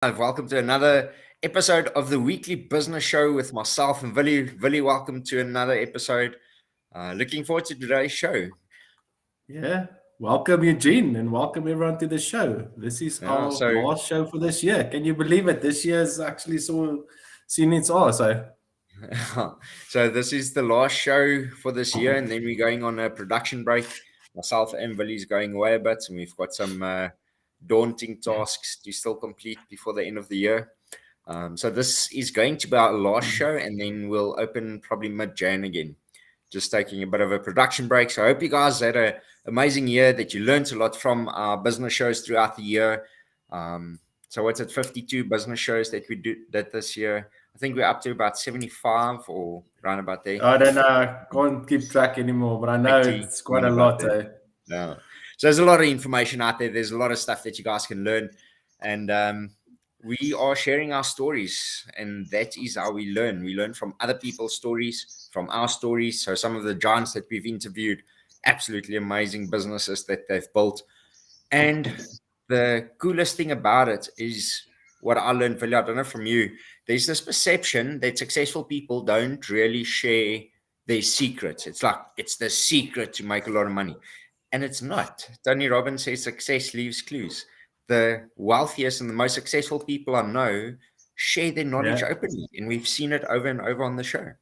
Welcome to another episode of the weekly business show with myself and Willie. Willie, welcome to another episode. Looking forward to today's show. Yeah, welcome Eugene and welcome everyone to the show. This is Yeah, our so last show for this year. Can you believe it? This year's actually seen its arse. so this is the last show for this year, and then we're going on a production break. Myself and Willie's going away a bit, and we've got some daunting tasks to still complete before the end of the year. So this is going to be our last show, and then we'll open probably mid-Jan again. Just taking a bit of a production break. So I hope you guys had an amazing year, that you learned a lot from our business shows throughout the year. So what's it, 52 business shows that we did this year? I think we're up to about 75 or around about there. I don't know, I can't keep track anymore, but I know 80, it's quite a around lot. about there. Yeah. So there's a lot of information out there. There's a lot of stuff that you guys can learn. And we are sharing our stories, and that is how we learn. We learn from other people's stories, from our stories. So some of the giants that we've interviewed, absolutely amazing businesses that they've built. And the coolest thing about it is what I learned, Willie, I don't know from you. There's this perception that successful people don't really share their secrets. It's like it's the secret to make a lot of money. And it's not. Tony Robbins says success leaves clues. The wealthiest and the most successful people I know share their knowledge openly, and we've seen it over and over on the show.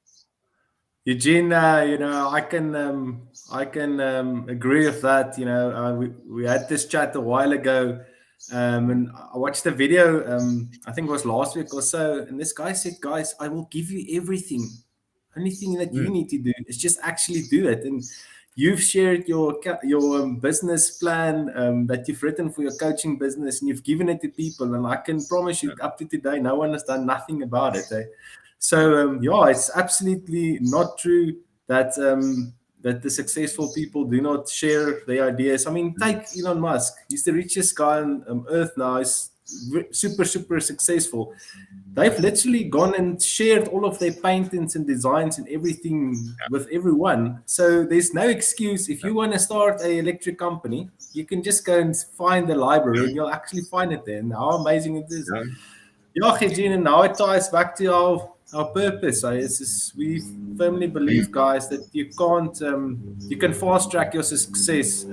Eugene, I can agree with that. We had this chat a while ago, and I watched the video. I think it was last week or so, and this guy said, "Guys, I will give you everything. Only thing that you need to do is just actually do it." And you've shared your business plan that you've written for your coaching business, and you've given it to people. And I can promise you, up to today, no one has done nothing about it. So it's absolutely not true that that the successful people do not share their ideas. I mean, take Elon Musk. He's the richest guy on Earth now. He's super successful. They've literally gone and shared all of their paintings and designs and everything with everyone. So there's no excuse. If you want to start an electric company, you can just go and find the library and you'll actually find it there. And how amazing it is. Yeah, Eugene, and now it ties back to our purpose. We firmly believe, guys, that you can fast track your success.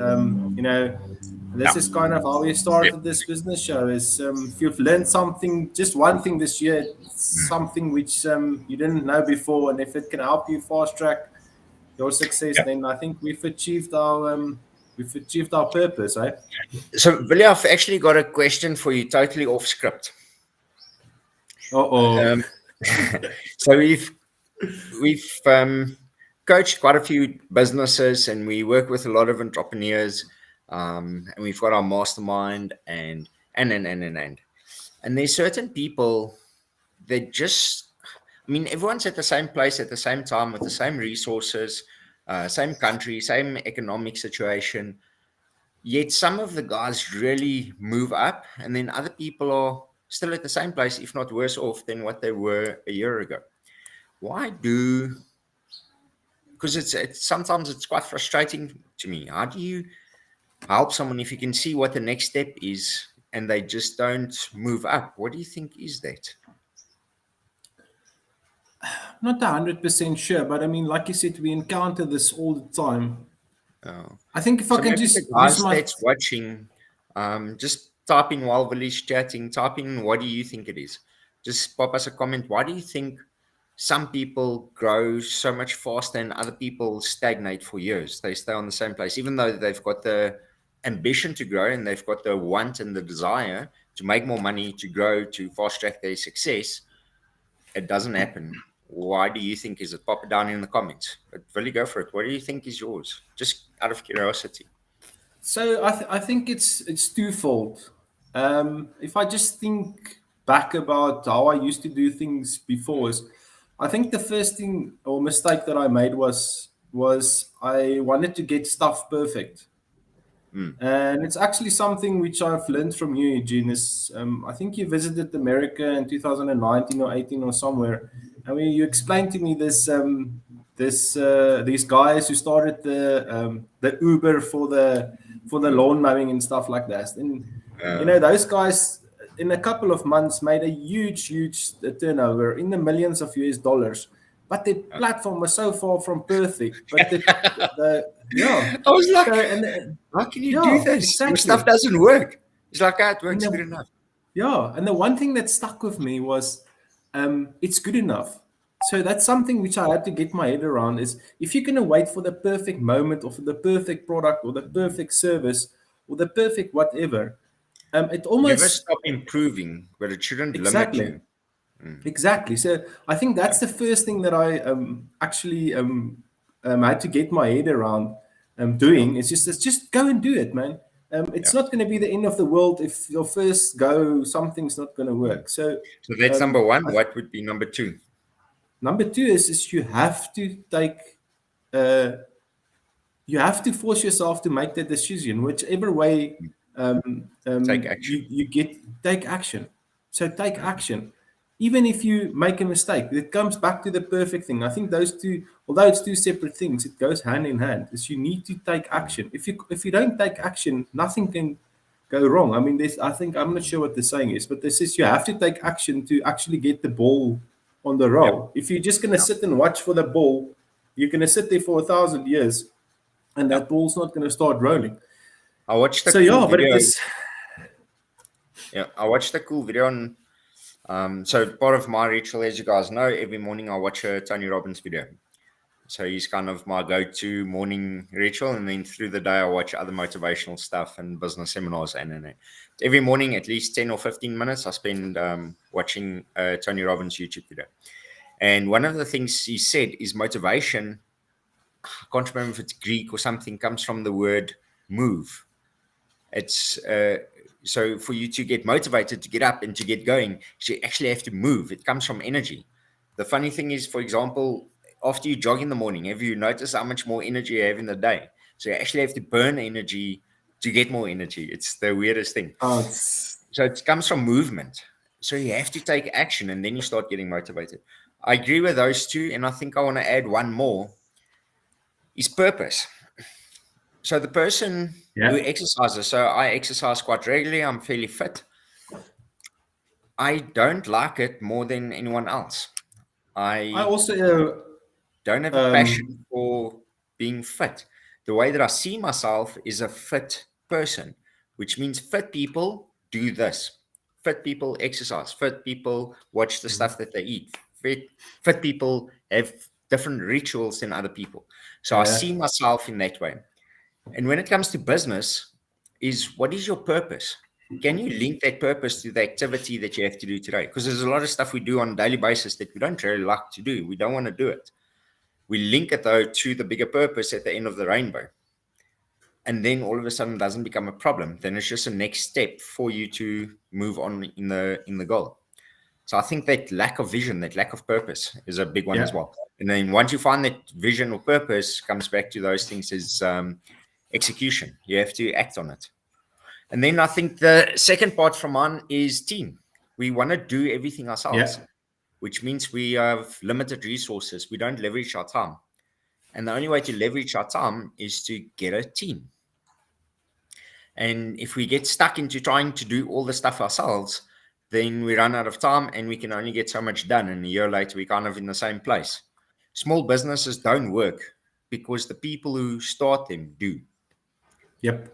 This is kind of how we started this business show. Is if you've learned something, just one thing this year, something which you didn't know before, and if it can help you fast track your success, then I think we've achieved our purpose, eh? So, Willie, I've actually got a question for you, totally off script. So we've coached quite a few businesses, and we work with a lot of entrepreneurs, and we've got our mastermind and there's certain people that just, I mean, everyone's at the same place at the same time with the same resources, same country, same economic situation, yet some of the guys really move up, and then other people are still at the same place, if not worse off than what they were a year ago. Why do? Because it's sometimes it's quite frustrating to me. How do you help someone if you can see what the next step is and they just don't move up? What do you think is that? Not 100% sure, but I mean, like you said, we encounter this all the time. I think if I can just guys that's watching, just type in while Willie's chatting, type in what do you think it is. Just pop us a comment. Why do you think some people grow so much faster and other people stagnate for years? They stay on the same place, even though they've got the ambition to grow and they've got the want and the desire to make more money, to grow, to fast track their success. It doesn't happen. Why do you think is it? Pop it down in the comments. But Willie, go for it. What do you think is yours? Just out of curiosity. So I think it's twofold. If I just think back about how I used to do things before, I think the first thing or mistake that I made was I wanted to get stuff perfect. And it's actually something which I've learned from you, Eugene. I think you visited America in 2019 or 18 or somewhere. I mean, you explained to me these guys who started the Uber for the lawn mowing and stuff like that. And those guys, in a couple of months made a huge turnover in the millions of US dollars. But the platform was so far from perfect. But the yeah. I was So like, and how can you do yeah, this? Your stuff exactly. doesn't work. It's like, it And works good enough. and the one thing that stuck with me was it's good enough. So that's something which I had to get my head around is if you're going to wait for the perfect moment or for the perfect product or the perfect service or the perfect whatever, it Never almost stop improving, but it shouldn't limit exactly. you. Exactly. So I think Yeah, that's the first thing that I actually had to get my head around yeah, doing. It's just go and do it, man. It's yeah. not going to be the end of the world if your first go something's not going to Mm. work. So So that's number one. I, What would be number two? number two is you have to take uh, you have to force yourself to make the decision, whichever way Take action. you get take action. So take Yeah. action, even if you make a mistake. It comes back to the perfect thing. I think those two, although it's two separate things, it goes hand in hand. Is you need to take action. If you don't take action, nothing can go wrong. I mean, I think I'm not sure what the saying is, but this is you have to take action to actually get the ball on the Yeah. roll. If you're just gonna sit and watch for the ball, you're gonna sit there for 1,000 years and Yeah. that ball's not going to start rolling. I watched a So cool yeah, but it video. is Yeah, I watched a cool video on. So part of my ritual, as you guys know, every morning I watch a Tony Robbins video. So he's kind of my go-to morning ritual, and then through the day I watch other motivational stuff and business seminars, and every morning at least 10 or 15 minutes I spend watching a Tony Robbins YouTube video. And one of the things he said is motivation. I can't remember if it's Greek or something. Comes from the word move. It's so for you to get motivated to get up and to get going, you actually have to move. It comes from energy. The funny thing is, for example, after you jog in the morning, have you noticed how much more energy you have in the day? So you actually have to burn energy to get more energy. It's the weirdest thing. it's So it comes from movement. So you have to take action and then you start getting motivated. I agree with those two. And I think I want to add one more is purpose. So the person who yeah. exercises, so I exercise quite regularly, I'm fairly fit. I don't like it more than anyone else. I I also don't have a um, passion for being fit. The way that I see myself is a fit person, which means fit people do this. Fit people exercise. Fit people watch the stuff that they eat. Fit people have different rituals than other people. So I yeah, see myself in that way. And when it comes to business, is what is your purpose? Can you link that purpose to the activity that you have to do today? Because there's a lot of stuff we do on a daily basis that we don't really like to do. We don't want to do it. We link it though to the bigger purpose at the end of the rainbow. And then all of a sudden it doesn't become a problem. Then it's just a next step for you to move on in the goal. So I think that lack of vision, that lack of purpose is a big one as yeah, well. And then once you find that vision or purpose, comes back to those things is execution. You have to act on it. And then I think the second part from on is team. We want to do everything yeah, ourselves, which means we have limited resources. We don't leverage our time. And the only way to leverage our time is to get a team. And if we get stuck into trying to do all the stuff ourselves, then we run out of time and we can only get so much done. And a year later, we're kind of in the same place. Small businesses don't work because the people who start them do. yep.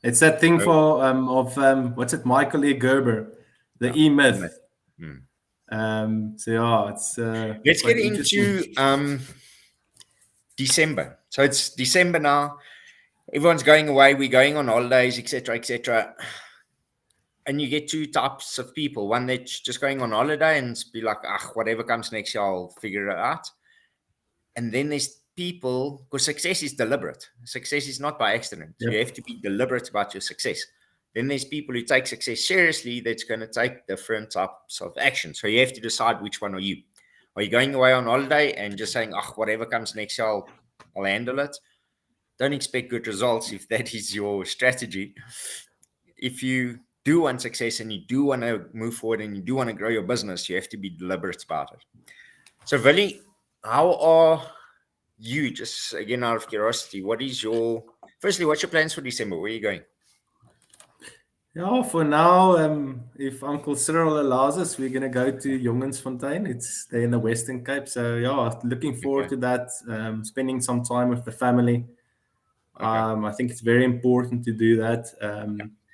It's that thing So, for of what's it, Michael E. Gerber, the yeah, E the myth. Myth. Hmm. So yeah, it's Let's get quite interesting. into December. So it's December now. Everyone's going away. We're going on holidays, etc., etc. And you get two types of people. One that's just going on holiday and be like, ah, whatever comes next year, I'll figure it out. And then there's people, because success is deliberate. Success is not by accident. You Yep. have to be deliberate about your success. Then there's people who take success seriously that's going to take different types of action. So you have to decide which one are you. Are you going away on holiday and just saying, oh, whatever comes next year, I'll handle it? Don't expect good results if that is your strategy. If you do want success and you do want to move forward and you do want to grow your business, you have to be deliberate about it. So, Willie, how are you, just again out of curiosity, what is your, firstly, what's your plans for December? Where are you going? Yeah, for now, if Uncle Cyril allows us, we're going to go to Jongensfontein. It's there in the Western Cape. So, yeah, looking forward Okay. to that, spending some time with the family. Okay. I think it's very important to do that.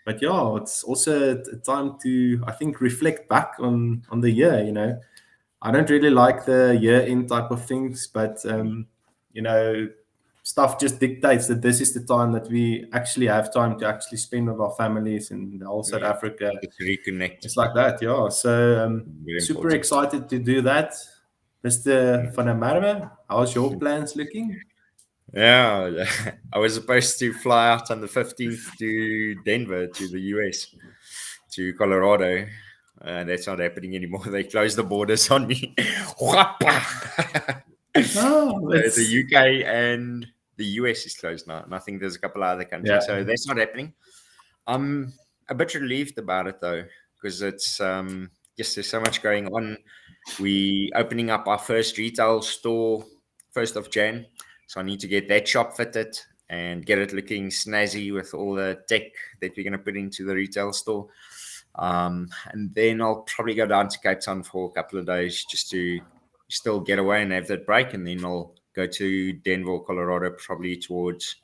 But yeah, it's also a time to, I think, reflect back on the year. I don't really like the year end type of things, but you know, stuff just dictates that this is the time that we actually have time to actually spend with our families and the whole South Yeah. Africa. Just reconnect. It's like that, yeah. So Very super important. excited to do that. Mr. Mm. Van der Merwe, how's your plans looking? Yeah, I was supposed to fly out on the 15th to Denver, to the US, to Colorado. That's not happening anymore. They closed the borders on me. Whappa! Oh, So the it's UK and the US is closed now. And I think there's a couple of other countries. yeah. So that's not happening. I'm a bit relieved about it though, because it's just there's so much going on. We opening up our first retail store 1st of Jan. So I need to get that shop fitted and get it looking snazzy with all the tech that we're going to put into the retail store. And then I'll probably go down to Cape Town for a couple of days just to still get away and have that break. And then I'll go to Denver, Colorado, probably towards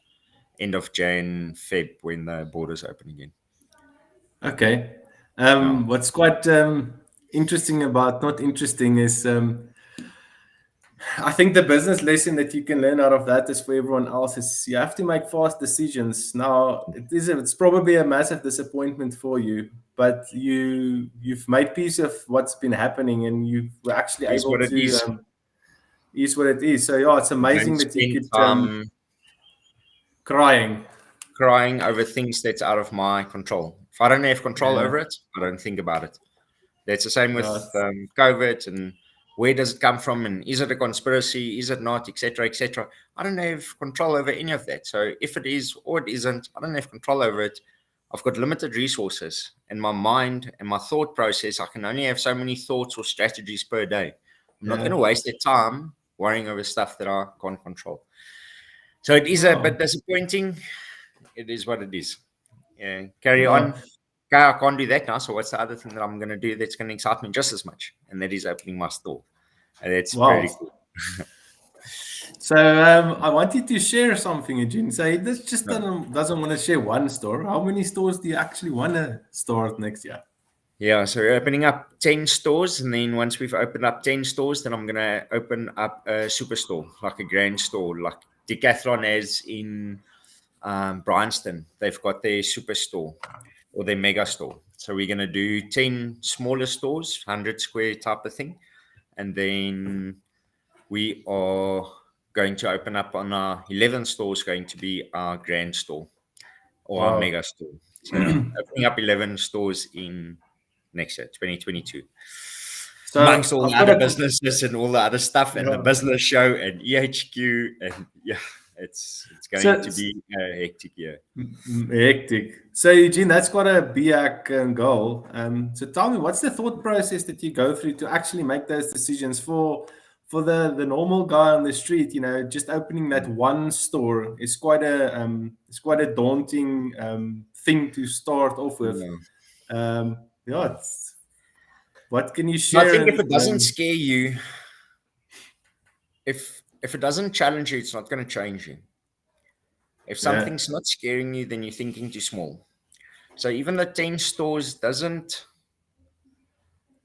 end of Jan, Feb when the borders open again. Okay. No, What's quite interesting about not interesting is I think the business lesson that you can learn out of that is for everyone else is you have to make fast decisions. Now it's probably a massive disappointment for you, but you've made peace of what's been happening and you were actually it is able what it to is. is what it is. So yeah, it's Don't amazing that you spend could time crying. crying over things that's out of my control. If I don't have control Yeah. over it, I don't think about it. That's the same with Yeah. COVID and where does it come from and is it a conspiracy? Is it not, etc., etc. I don't have control over any of that. So if it is or it isn't, I don't have control over it. I've got limited resources and my mind and my thought process. I can only have so many thoughts or strategies per day. I'm not going Yeah. to waste that time worrying over stuff that I can't control. So it is a Oh, bit disappointing. It is what it is. Yeah, carry yeah. on. Okay, I can't do that now. So what's the other thing that I'm going to do that's going to excite me just as much? And that is opening my store. And that's pretty Wow. cool. So I wanted to share something, Eugene. So he just No. doesn't want to share one store. How many stores do you actually want to start next year? Yeah, so we're opening up 10 stores. And then once we've opened up 10 stores, then I'm going to open up a superstore, like a grand store, like Decathlon has in Bryanston. They've got their superstore or their mega store. So we're going to do 10 smaller stores, 100 square type of thing. And then we are going to open up on our 11 stores, going to be our grand store or our Wow. mega store. So yeah, opening up 11 stores in next year, 2022. Amongst So all the I've got other a businesses and all the other stuff and the yeah. business show and EHQ and yeah, it's going So to be a hectic year. hectic. So Eugene, that's got a BIAC goal. So tell me, what's the thought process that you go through to actually make those decisions for the normal guy on the street? Just opening that one store is quite a daunting thing to start off with. Yeah. Yeah, what can you I think share? if it doesn't scare you, if it doesn't challenge you, it's not going to change you. If Yeah, something's not scaring you, then you're thinking too small. So even the 10 stores doesn't,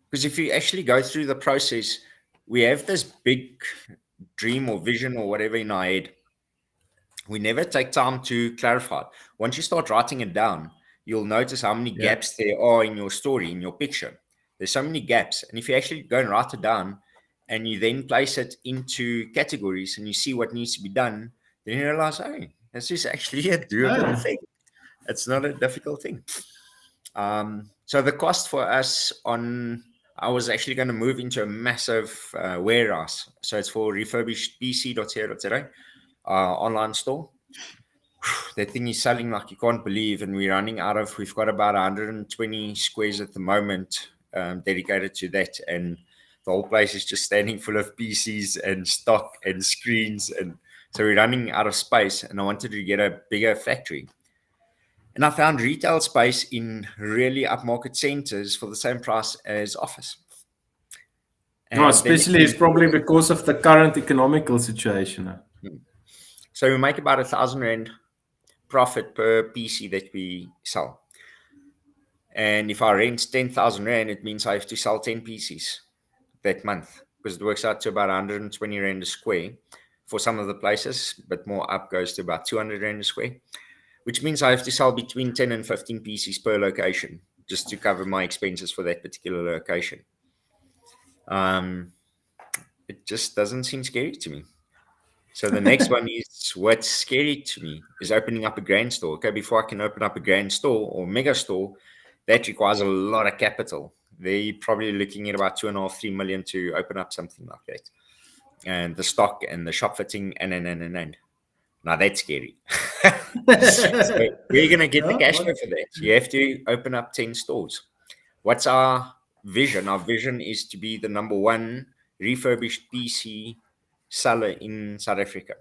because if you actually go through the process, we have this big dream or vision or whatever in our head. We never take time to clarify it. Once you start writing it down, you'll notice how many yeah, gaps there are in your story, in your picture. There's so many gaps. And if you actually go and write it down and you then place it into categories and you see what needs to be done, then you realize, oh, this is actually a doable oh, thing. It's not a difficult thing. So the cost for us I was actually going to move into a massive warehouse. So it's for refurbished pc.co.za, online store. That thing is selling like you can't believe, and we've got about 120 squares at the moment dedicated to that. And the whole place is just standing full of PCs and stock and screens. And so we're running out of space, and I wanted to get a bigger factory. And I found retail space in really upmarket centers for the same price as office. No, And then especially it's probably because of the current economical situation. so we make about R1,000 profit per PC that we sell. And if I rent 10,000 Rand, it means I have to sell 10 PCs that month, because it works out to about 120 Rand a square for some of the places, but more up goes to about 200 Rand a square, which means I have to sell between 10 and 15 PCs per location just to cover my expenses for that particular location. It just doesn't seem scary to me. So the next one is, what's scary to me is opening up a grand store. Okay, before I can open up a grand store or mega store, that requires a lot of capital. They're probably looking at about 2.5, 3 million to open up something like that. And the stock and the shop fitting and. Now that's scary. So we're going to get the cash flow for that. You have to open up 10 stores. What's our vision? Our vision is to be the number one refurbished PC seller in South Africa.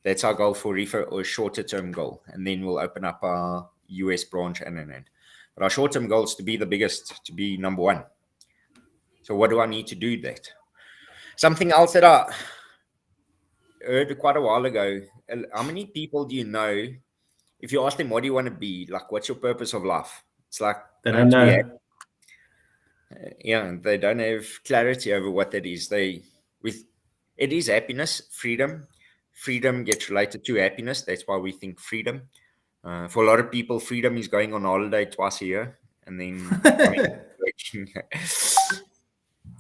That's our goal for or shorter term goal. And then we'll open up our US branch and. But our short term goal is to be the biggest, to be number one. So what do I need to do that? Something else that I heard quite a while ago. How many people do you know, if you ask them, what do you want to be? Like, what's your purpose of life? It's like, they don't know. Yeah, they don't have clarity over what that is. It is happiness, freedom. Freedom gets related to happiness. That's why we think freedom. For a lot of people, freedom is going on holiday twice a year and then coming working.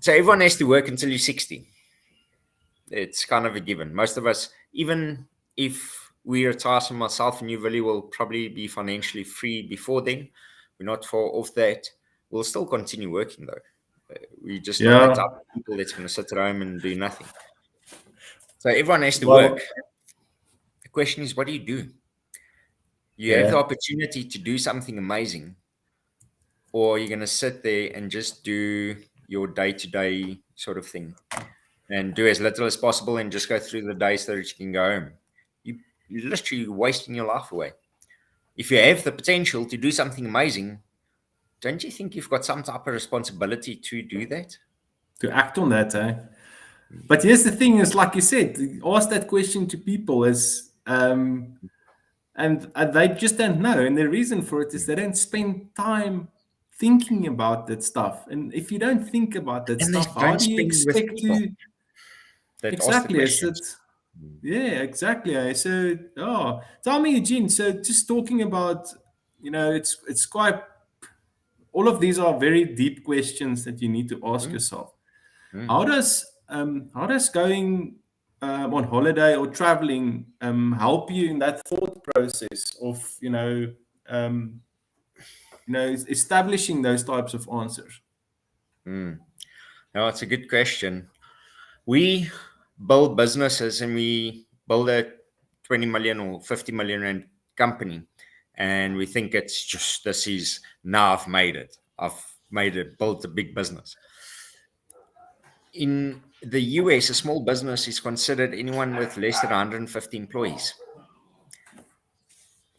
So everyone has to work until you're 60. It's kind of a given. Most of us, even if we retire, so myself and you, Willie, will probably be financially free before then. We're not far off that. We'll still continue working, though. We're just not the type of people that's going to sit at home and do nothing. So everyone has to work. The question is, what do you do? You have the opportunity to do something amazing, or you're going to sit there and just do your day-to-day sort of thing and do as little as possible and just go through the day so that you can go home. You're literally wasting your life away. If you have the potential to do something amazing, don't you think you've got some type of responsibility to do that? To act on that, eh? But here's the thing: is like you said, ask that question to people and they just don't know. And the reason for it is they don't spend time thinking about that stuff. And if you don't think about that stuff, how do you expect to? Exactly. Yeah, exactly. So, tell me, Eugene. So, just talking about, it's quite. All of these are very deep questions that you need to ask yourself. How does going on holiday or traveling help you in that thought process of establishing those types of answers? No, it's a good question. We build businesses and we build a 20 million or 50 million rand company, and we think it's just, this is, now I've made it. Built a big business. In the US, a small business is considered anyone with less than 150 employees.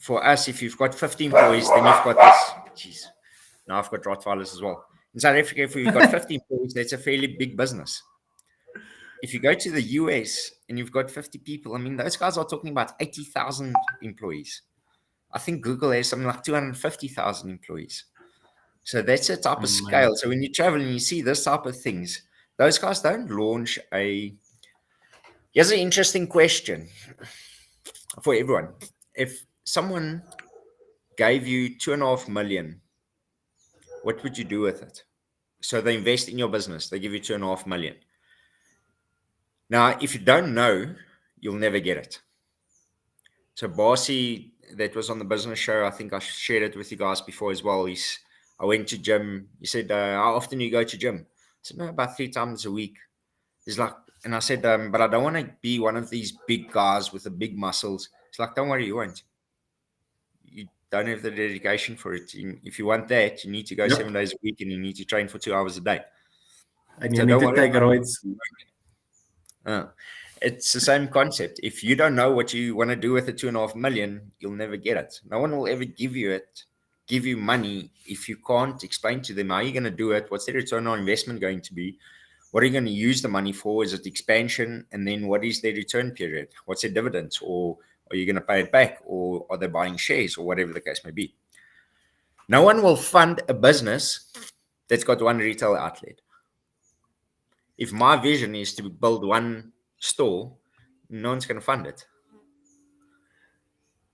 For us, if you've got 50 employees, then you've got this. Jeez, now I've got Rottweilers as well. In South Africa, if you've got 50 employees, that's a fairly big business. If you go to the US and you've got 50 people, I mean, those guys are talking about 80,000 employees. I think Google has something like 250,000 employees. So that's a type of scale. So when you travel and you see this type of things, those guys don't launch a... Here's an interesting question for everyone. If someone gave you 2.5 million, what would you do with it? So they invest in your business. They give you 2.5 million. Now, if you don't know, you'll never get it. So Bossy, that was on the business show, I think I shared it with you guys before as well. I went to gym. He said, how often do you go to gym? I said, no, about 3 times a week. He's like, and I said, but I don't want to be one of these big guys with the big muscles. He's like, don't worry, you won't. You don't have the dedication for it. If you want that, you need to go 7 days a week and you need to train for 2 hours a day. And you need to take roids. It's the same concept. If you don't know what you want to do with the 2.5 million, you'll never get it. No one will ever give you money if you can't explain to them how you're going to do it. What's the return on investment going to be? What are you going to use the money for? Is it expansion? And then what is their return period? What's their dividends? Or are you going to pay it back? Or are they buying shares or whatever the case may be? No one will fund a business that's got one retail outlet. If my vision is to build one store, no one's going to fund it.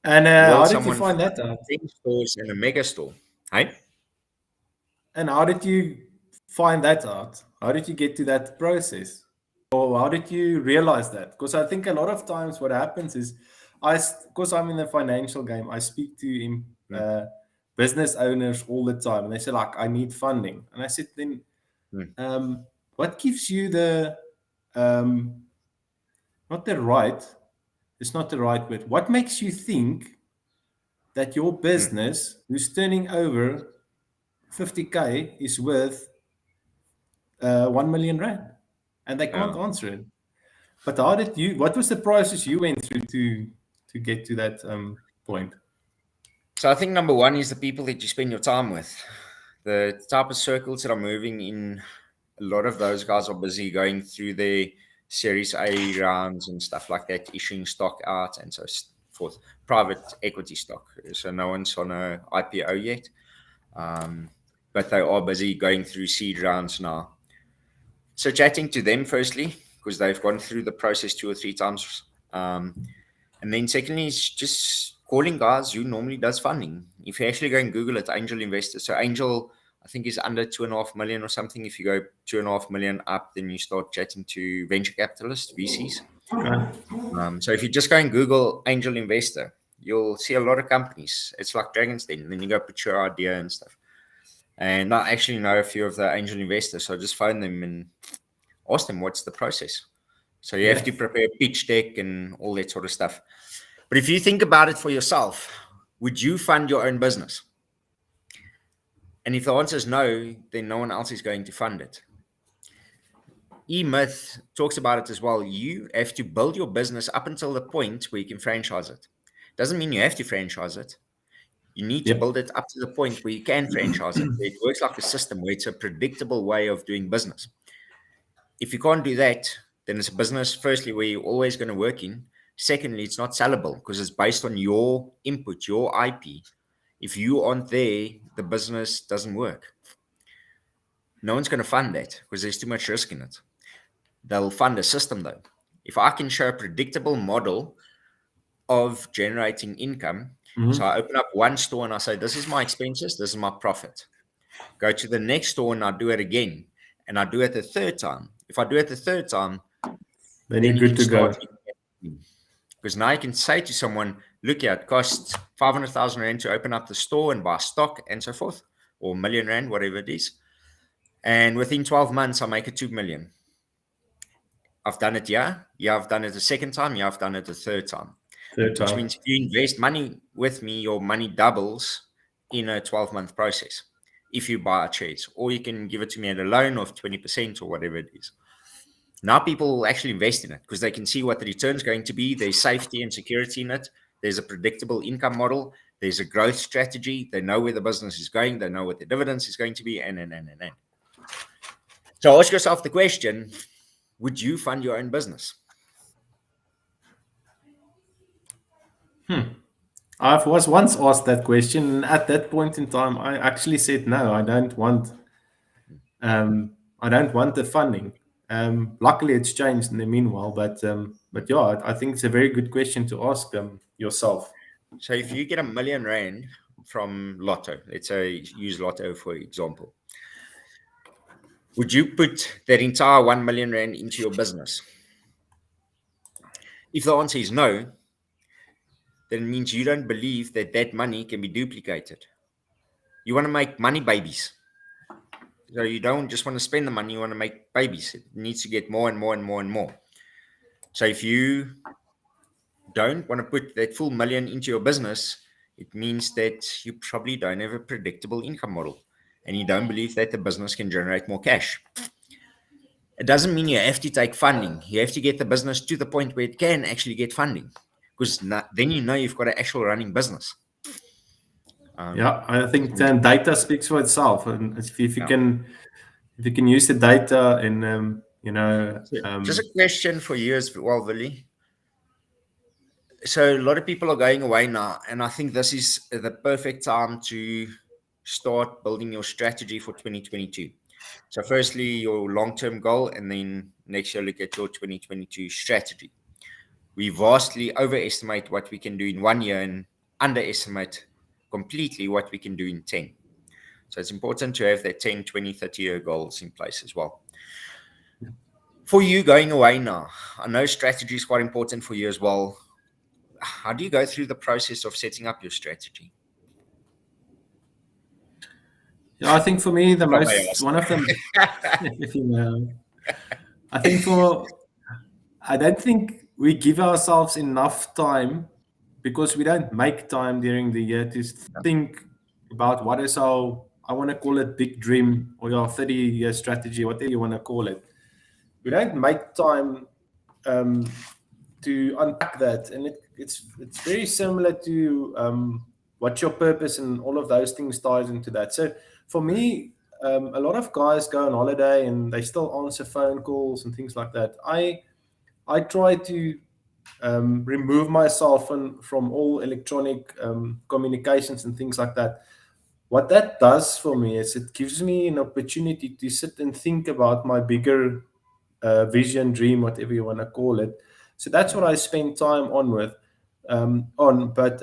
And Will how did you someone find fund that out? 10 stores in a mega store? Hey? And how did you find that out? How did you get to that process? Or how did you realize that? Because I think a lot of times what happens is, because I'm in the financial game, I speak to business owners all the time, and they say like, I need funding, and I said, then, what gives you the not the right? It's not the right word. What makes you think that your business, who's turning over 50K, is worth 1 million rand? And they can't answer it. But how did you? What was the process you went through to get to that point? So I think number one is the people that you spend your time with. The type of circles that are moving in, a lot of those guys are busy going through their Series A rounds and stuff like that, issuing stock out and so forth. Private equity stock. So no one's on a IPO yet. But they are busy going through seed rounds now. So chatting to them firstly, because they've gone through the process 2 or 3 times. And then secondly is just calling guys who normally does funding. If you actually go and Google it, angel investors. So angel, I think, is under 2.5 million or something. If you go 2.5 million up, then you start chatting to venture capitalists, VCs. So if you just go and Google angel investor, you'll see a lot of companies. It's like Dragon's Den. And then you go put your idea and stuff. And I actually know a few of the angel investors. So I just phone them and ask them, what's the process? So you have to prepare a pitch deck and all that sort of stuff. But if you think about it for yourself, would you fund your own business? And if the answer is no, then no one else is going to fund it. E-Myth talks about it as well. You have to build your business up until the point where you can franchise it. Doesn't mean you have to franchise it. You need to build it up to the point where you can franchise it. It works like a system where it's a predictable way of doing business. If you can't do that, then it's a business, firstly, where you're always going to work in. Secondly, it's not sellable because it's based on your input, your IP. If you aren't there, the business doesn't work. No one's going to fund that because there's too much risk in it. They'll fund a system though. If I can show a predictable model of generating income, so I open up one store and I say, this is my expenses, this is my profit. Go to the next store and I do it again. And I do it the third time. If I do it the third time, then you're good to go. Because now you can say to someone, look here, it costs 500,000 Rand to open up the store and buy stock and so forth, or R1 million, whatever it is. And within 12 months, I make it 2 million. I've done it, yeah. I've done it the second time. I've done it the third time. Which means if you invest money with me, your money doubles in a 12-month process if you buy shares. Or you can give it to me at a loan of 20% or whatever it is. Now people will actually invest in it because they can see what the return is going to be. There's safety and security in it. There's a predictable income model. There's a growth strategy. They know where the business is going. They know what the dividends is going to be, and. So ask yourself the question, would you fund your own business? I was once asked that question, and at that point in time, I actually said no. I don't want the funding. Luckily, it's changed in the meanwhile. But yeah, I think it's a very good question to ask yourself. So if you get R1 million from Lotto, let's say use Lotto for example, would you put that entire R1 million into your business? If the answer is no, then it means you don't believe that that money can be duplicated. You want to make money babies. So you don't just want to spend the money, you want to make babies. It needs to get more and more and more and more. So if you don't want to put that full million into your business, it means that you probably don't have a predictable income model and you don't believe that the business can generate more cash. It doesn't mean you have to take funding. You have to get the business to the point where it can actually get funding, because then you know you've got an actual running business. Yeah, I think then data speaks for itself, and if you Yeah. can use the data and Just a question for you as well, Willie. So a lot of people are going away now, and I think this is the perfect time to start building your strategy for 2022. So firstly, your long-term goal, and then next year look at your 2022 strategy. We vastly overestimate what we can do in 1 year and underestimate completely what we can do in 10. So it's important to have that 10, 20, 30-year goals in place as well. For you going away now, I know strategy is quite important for you as well. How do you go through the process of setting up your strategy? Yeah, I think for me the If I may most one of them. ask. If you know, I think I don't think we give ourselves enough time, because we don't make time during the year to think about what is our, I want to call it big dream, or your 30-year strategy, whatever you want to call it. We don't make time to unpack that, and it's very similar to what your purpose and all of those things ties into that. So for me, a lot of guys go on holiday and they still answer phone calls and things like that. I try to remove myself from all electronic communications and things like that. What that does for me is it gives me an opportunity to sit and think about my bigger vision, dream, whatever you want to call it. So that's what I spend time on. But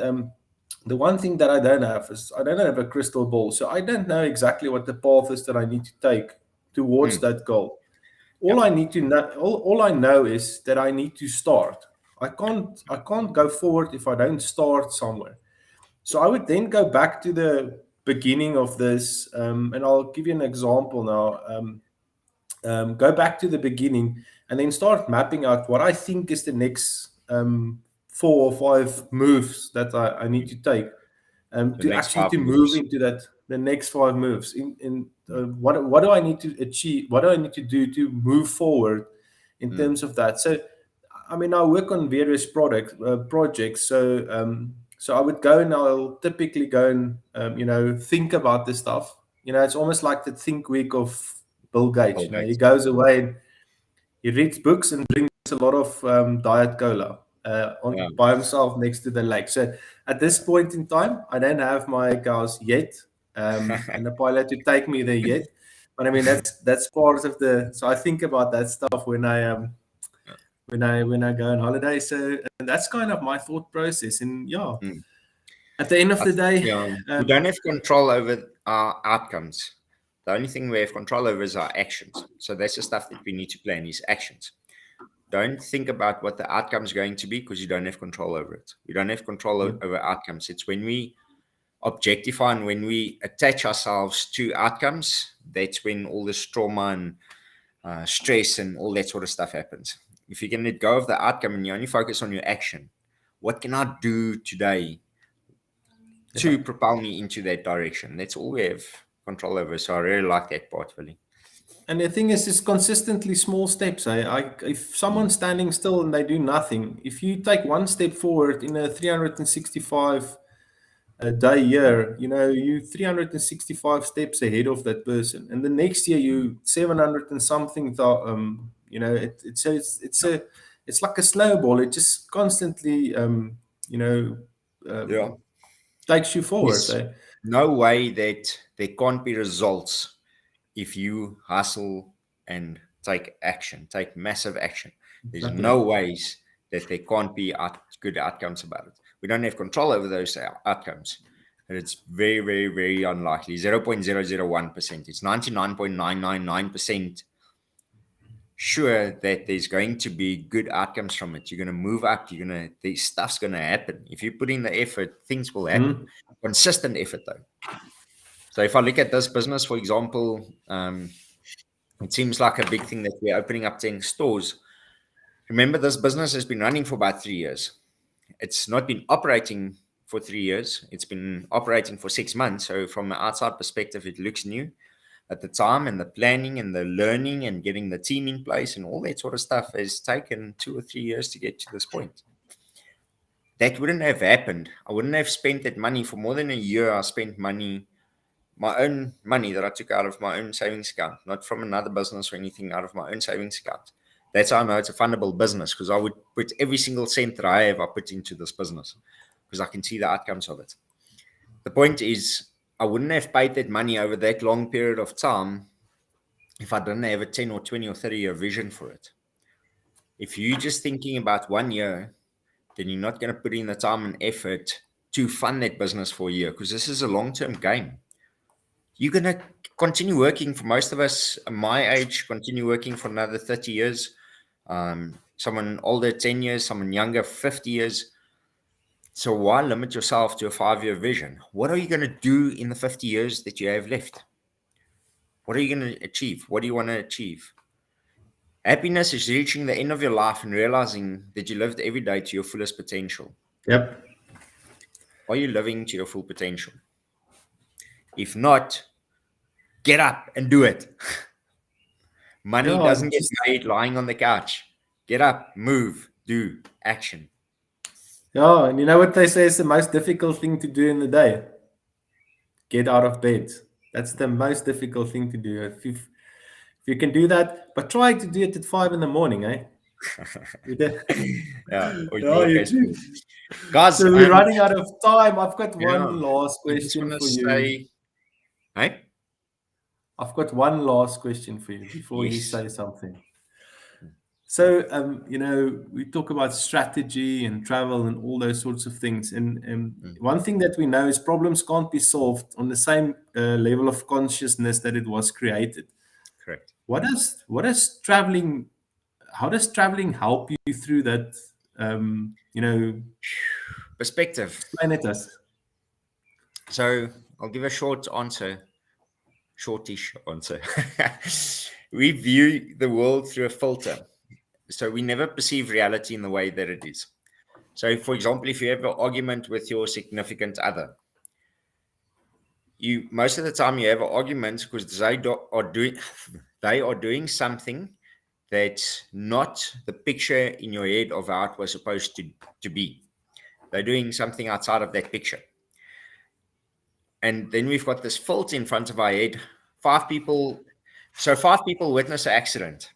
the one thing that I don't have is I don't have a crystal ball, so I don't know exactly what the path is that I need to take towards that goal. All Yep. I need to know, all I know is that I need to start. I can't go forward if I don't start somewhere. So I would then go back to the beginning of this, and I'll give you an example now. Go back to the beginning and then start mapping out what I think is the next 4 or 5 moves that I need to take The to next actually 5 to move moves. into that the next 5 moves. What do I need to achieve? What do I need to do to move forward in Mm. terms of that? So I mean, I work on various projects. So I would go and I'll typically go and think about this stuff. It's almost like the think week of Bill Gates. All He right. goes away and he reads books and drinks a lot of diet cola Yeah. by himself next to the lake. So at this point in time, I don't have my cars yet, and the pilot to take me there yet. But I mean, that's part of the. So I think about that stuff when I go on holiday. So and that's kind of my thought process. And yeah, Mm. at the end of the day, Yeah. We don't have control over our outcomes. The only thing we have control over is our actions. So that's the stuff that we need to plan, is actions. Don't think about what the outcome is going to be, because you don't have control over it. We don't have control over outcomes. It's when we objectify and when we attach ourselves to outcomes, that's when all this trauma and stress and all that sort of stuff happens. If you can let go of the outcome and you only focus on your action, what can I do today to propel me into that direction? That's all we have control over. So I really like that part, Willie. and the thing is, it's consistently small steps. If someone's standing still and they do nothing, if you take one step forward in a 365 day year, you 365 steps ahead of that person, and the next year you 700 and something. It's like a snowball. It just constantly, you know, Yeah. takes you forward. There's no way that there can't be results if you hustle and take action, take massive action. There's Exactly. no ways that there can't be good outcomes about it. We don't have control over those outcomes. And it's very, very, very unlikely. 0.001%. It's 99.999% sure that there's going to be good outcomes from it. You're going to move up. The stuff's going to happen. If you put in the effort, things will happen. Consistent effort, though. So if I look at this business, for example, it seems like a big thing that we're opening up 10 stores. Remember, this business has been running for about 3 years. It's not been operating for 3 years. It's been operating for 6 months. So from an outside perspective, it looks new. At the time, and the planning and the learning and getting the team in place and all that sort of stuff has taken 2 or 3 years to get to this point. That wouldn't have happened. I wouldn't have spent that money for more than a year. I spent money, my own money that I took out of my own savings account, not from another business or anything, out of my own savings account. That's how I know it's a fundable business, because I would put every single cent that I have, I put into this business, because I can see the outcomes of it. The point is, I wouldn't have paid that money over that long period of time if I didn't have a 10 or 20 or 30-year vision for it. If you're just thinking about 1 year, then you're not going to put in the time and effort to fund that business for a year, because this is a long-term game. You're going to continue working, for most of us my age, continue working for another 30 years. Someone older, 10 years, someone younger, 50 years. So why limit yourself to a 5-year vision? What are you going to do in the 50 years that you have left? What are you going to achieve? What do you want to achieve? Happiness is reaching the end of your life and realizing that you lived every day to your fullest potential. Yep. Are you living to your full potential? If not, get up and do it. Money doesn't get made lying on the couch. Get up, move, do, action. Yeah, and you know what they say is the most difficult thing to do in the day? Get out of bed. That's the most difficult thing to do. If you can do that, but try to do it at 5 in the morning, eh? Guys, so we're running out of time. I've got one last question for you. Hey? I've got one last question for you before you say something. So, we talk about strategy and travel and all those sorts of things. And one thing that we know is problems can't be solved on the same level of consciousness that it was created. Correct. How does traveling help you through that, perspective? Explain it to us. So I'll give a shortish answer. We view the world through a filter. So we never perceive reality in the way that it is. So, for example, if you have an argument with your significant other, most of the time you have an argument because they are doing something that's not the picture in your head of how it was supposed to be. They're doing something outside of that picture. And then we've got this filter in front of our head. 5 people witness an accident.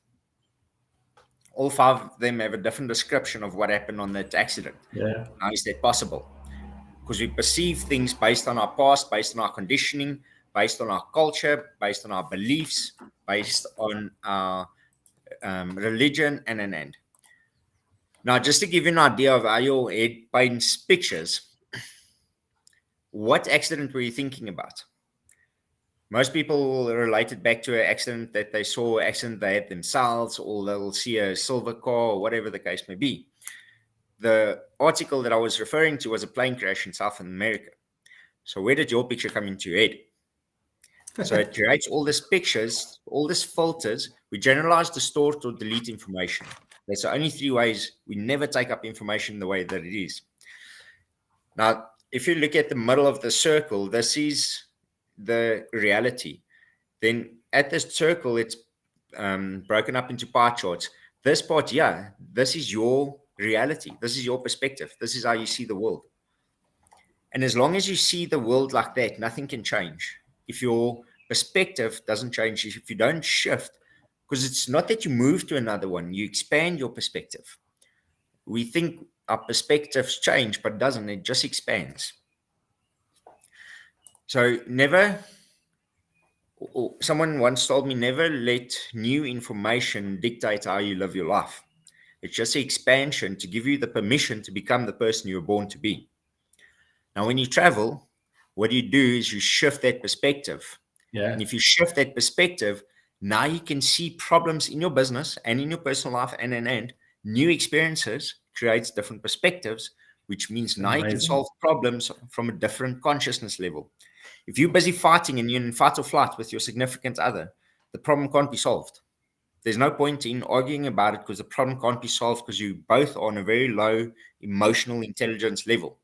All 5 of them have a different description of what happened on that accident. Yeah. How is that possible? Because we perceive things based on our past, based on our conditioning, based on our culture, based on our beliefs, based on our religion, and. Now, just to give you an idea of how your head paints pictures, what accident were you thinking about? Most people will relate it back to an accident that they saw, an accident they had themselves, or they'll see a silver car, or whatever the case may be. The article that I was referring to was a plane crash in South America. So where did your picture come into your head? So it creates all these pictures, all these filters. We generalize, distort, or delete information. There's only 3 ways. We never take up information the way that it is. Now, if you look at the middle of the circle, this is the reality. Then at this circle, it's broken up into pie charts. This part, this is your reality. This is your perspective. This is how you see the world. And as long as you see the world like that, nothing can change. If your perspective doesn't change, if you don't shift, because it's not that you move to another one, you expand your perspective. We think our perspectives change, but it doesn't. It just expands. So someone once told me, never let new information dictate how you live your life. It's just an expansion to give you the permission to become the person you were born to be. Now, when you travel, what you do is you shift that perspective. Yeah. And if you shift that perspective, now you can see problems in your business and in your personal life and new experiences creates different perspectives, which means now you can solve problems from a different consciousness level. If you're busy fighting and you're in fight or flight with your significant other, the problem can't be solved. There's no point in arguing about it because the problem can't be solved because you both are on a very low emotional intelligence level.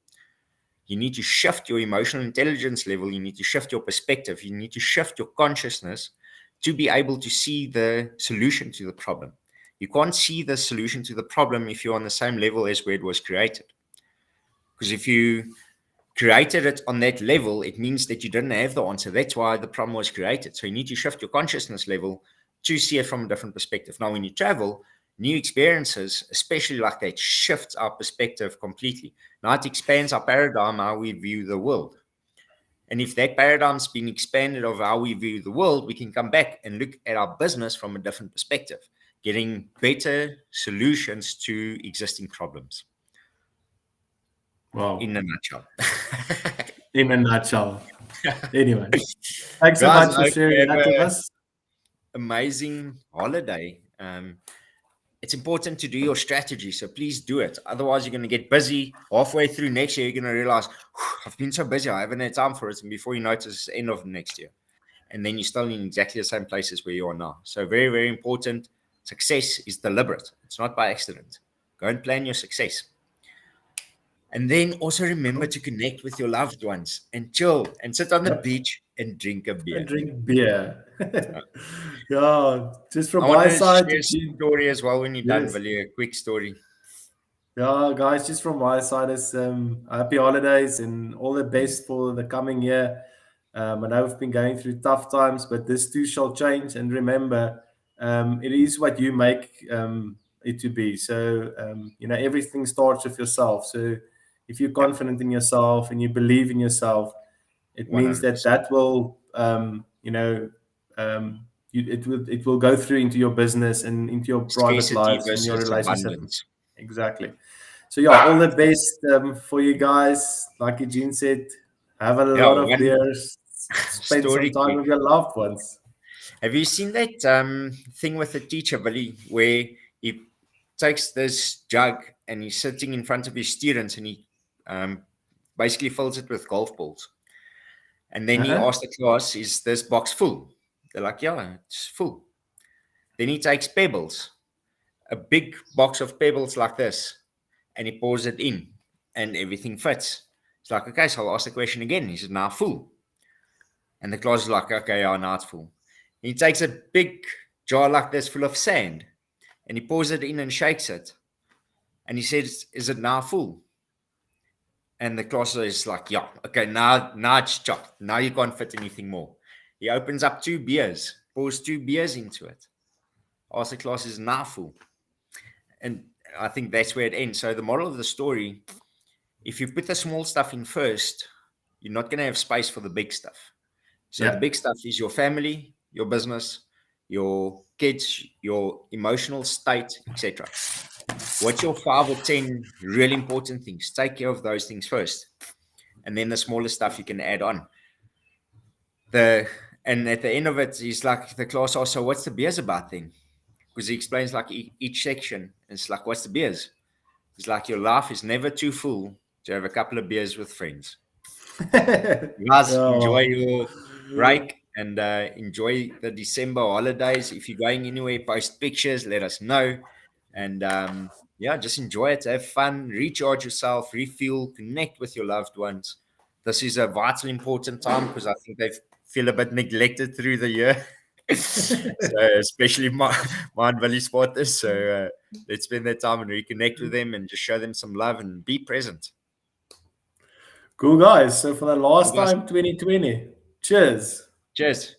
You need to shift your emotional intelligence level. You need to shift your perspective. You need to shift your consciousness to be able to see the solution to the problem. You can't see the solution to the problem if you're on the same level as where it was created. Because if you created it on that level, it means that you didn't have the answer. That's why the problem was created. So you need to shift your consciousness level to see it from a different perspective. Now, when you travel, new experiences, especially like that, shifts our perspective completely. Now it expands our paradigm, how we view the world. And if that paradigm's been expanded of how we view the world, we can come back and look at our business from a different perspective, getting better solutions to existing problems. Wow. In a nutshell. In a nutshell. Anyway, thanks so Guys, much I for hope you sharing have that with an us. amazing holiday. It's important to do your strategy, so please do it. Otherwise, you're going to get busy. Halfway through next year, you're going to realize, I've been so busy, I haven't had time for it. And before you notice, it's the end of next year. And then you're still in exactly the same places where you are now. So very, very important. Success is deliberate. It's not by accident. Go and plan your success. And then also remember to connect with your loved ones and chill and sit on the Yep. beach and drink a And beer. drink beer. Uh, Yeah, just from I want my to side, share a story as well when you're done, yes. Willie, a quick story. Yeah, guys, just from my side, is happy holidays and all the best for the coming year. I know we've been going through tough times, but this too shall change. And remember, it is what you make it to be. So, everything starts with yourself. So, if you're Yeah, confident in yourself and you believe in yourself, it means that 100%. that will, it will go through into your business and into your private Scarcity lives and your versus relationship. abundance. Exactly. So yeah, all the best for you guys. Like Eugene said, have a Yeah, lot of one beers, spend some story time quick. with your loved ones. Have you seen that thing with the teacher, Willie, where he takes this jug and he's sitting in front of his students and he um, basically fills it with golf balls. And then he Uh-huh. asks the class, is this box full? They're like, yeah, it's full. Then he takes pebbles, a big box of pebbles like this, and he pours it in and everything fits. It's like, okay, so I'll ask the question again. He said, now full. And the class is like, okay, yeah, now it's full. He takes a big jar like this full of sand and he pours it in and shakes it. And he says, is it now full? And the class is like, yeah, okay, now it's chopped. Now you can't fit anything more. He opens up 2 beers, pours 2 beers into it. Asks the class, is now full? And I think that's where it ends. So the moral of the story, if you put the small stuff in first, you're not going to have space for the big stuff. So the Yeah. big stuff is your family, your business, your kids, your emotional state, etc. What's your 5 or 10 really important things? Take care of those things first. And then the smaller stuff you can add on. And at the end of it, he's like, the class also, what's the beers about then? Because he explains like each section. It's like, what's the beers? It's like your life is never too full to have a couple of beers with friends. Guys, enjoy Oh, your break and enjoy the December holidays. If you're going anywhere, post pictures, let us know. And yeah, just enjoy it, have fun, recharge yourself, refuel, connect with your loved ones. This is a vital important time because I think they feel a bit neglected through the year. So especially my Valley spotters. So let's spend that time and reconnect with them and just show them some love and be present. cool guys. So for the You last guys, time, 2020. Cheers. cheers.